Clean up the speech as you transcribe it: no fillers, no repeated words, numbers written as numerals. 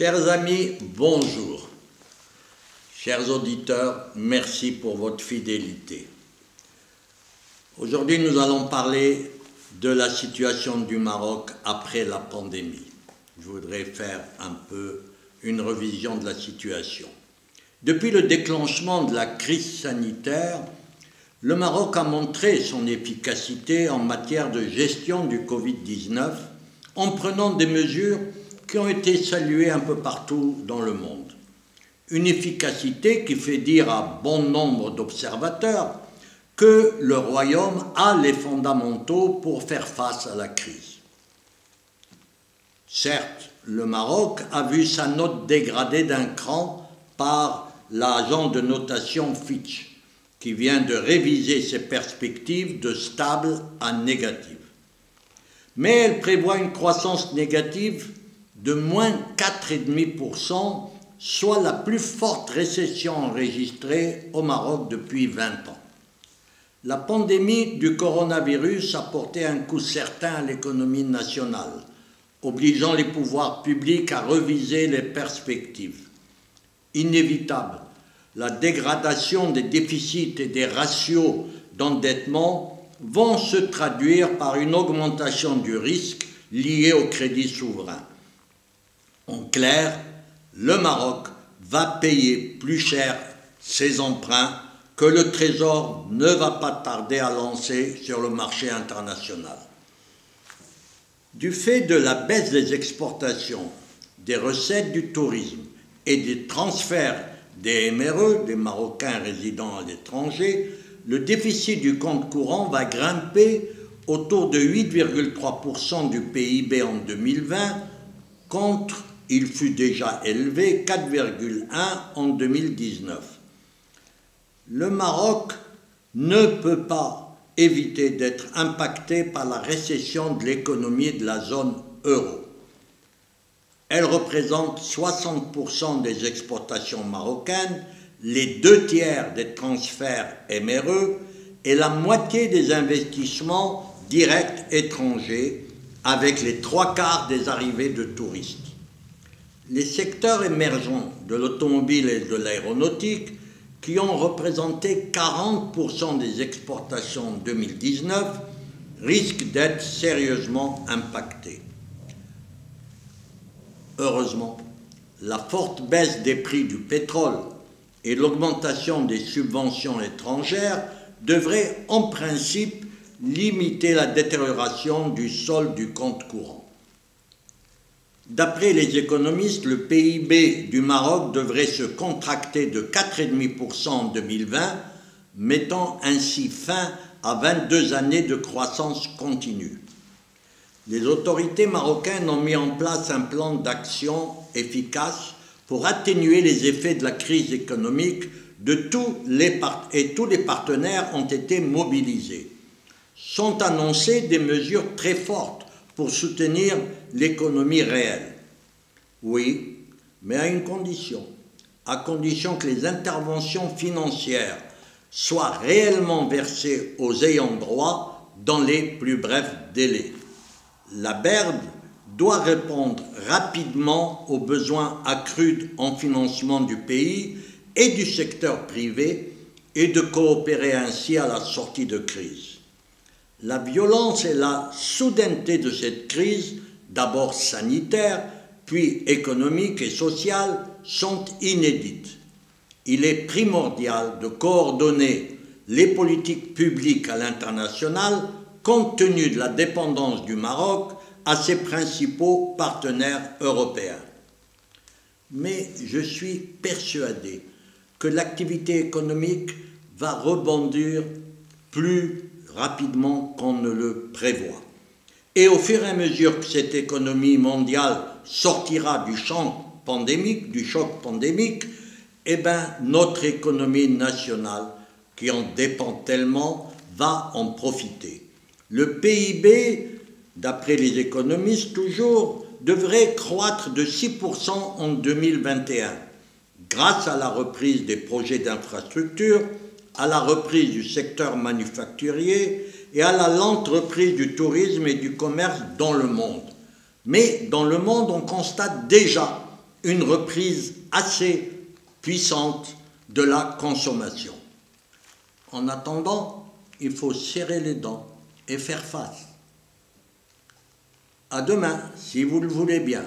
Chers amis, bonjour. Chers auditeurs, merci pour votre fidélité. Aujourd'hui, nous allons parler de la situation du Maroc après la pandémie. Je voudrais faire un peu une revision de la situation. Depuis le déclenchement de la crise sanitaire, le Maroc a montré son efficacité en matière de gestion du Covid-19 en prenant des mesures qui ont été saluées un peu partout dans le monde. Une efficacité qui fait dire à bon nombre d'observateurs que le Royaume a les fondamentaux pour faire face à la crise. Certes, le Maroc a vu sa note dégradée d'un cran par l'agent de notation Fitch, qui vient de réviser ses perspectives de stable à négative. Mais elle prévoit une croissance négative de moins 4,5%, soit la plus forte récession enregistrée au Maroc depuis 20 ans. La pandémie du coronavirus a porté un coup certain à l'économie nationale, obligeant les pouvoirs publics à reviser les perspectives. Inévitable, la dégradation des déficits et des ratios d'endettement vont se traduire par une augmentation du risque lié au crédit souverain. En clair, le Maroc va payer plus cher ses emprunts que le Trésor ne va pas tarder à lancer sur le marché international. Du fait de la baisse des exportations, des recettes du tourisme et des transferts des MRE, des Marocains résidant à l'étranger, le déficit du compte courant va grimper autour de 8,3% du PIB en 2020, contre, il fut déjà élevé, 4,1% en 2019. Le Maroc ne peut pas éviter d'être impacté par la récession de l'économie de la zone euro. Elle représente 60% des exportations marocaines, les 2/3 des transferts MRE et la moitié des investissements directs étrangers, avec les 3/4 des arrivées de touristes. Les secteurs émergents de l'automobile et de l'aéronautique, qui ont représenté 40% des exportations en 2019, risquent d'être sérieusement impactés. Heureusement, la forte baisse des prix du pétrole et l'augmentation des subventions étrangères devraient en principe limiter la détérioration du solde du compte courant. D'après les économistes, le PIB du Maroc devrait se contracter de 4,5% en 2020, mettant ainsi fin à 22 années de croissance continue. Les autorités marocaines ont mis en place un plan d'action efficace pour atténuer les effets de la crise économique et tous les partenaires ont été mobilisés. Sont annoncées des mesures très fortes pour soutenir l'économie réelle. Oui, mais à une condition, à condition que les interventions financières soient réellement versées aux ayants droit dans les plus brefs délais. La BERD doit répondre rapidement aux besoins accrus en financement du pays et du secteur privé et de coopérer ainsi à la sortie de crise. La violence et la soudaineté de cette crise, d'abord sanitaire, puis économique et sociale, sont inédites. Il est primordial de coordonner les politiques publiques à l'international compte tenu de la dépendance du Maroc à ses principaux partenaires européens. Mais je suis persuadé que l'activité économique va rebondir plus rapidement qu'on ne le prévoit. Et au fur et à mesure que cette économie mondiale sortira du choc pandémique, notre économie nationale, qui en dépend tellement, va en profiter. Le PIB, d'après les économistes toujours, devrait croître de 6% en 2021, grâce à la reprise des projets d'infrastructure, à la reprise du secteur manufacturier et à la lente reprise du tourisme et du commerce dans le monde. Mais dans le monde, on constate déjà une reprise assez puissante de la consommation. En attendant, il faut serrer les dents et faire face. À demain, si vous le voulez bien.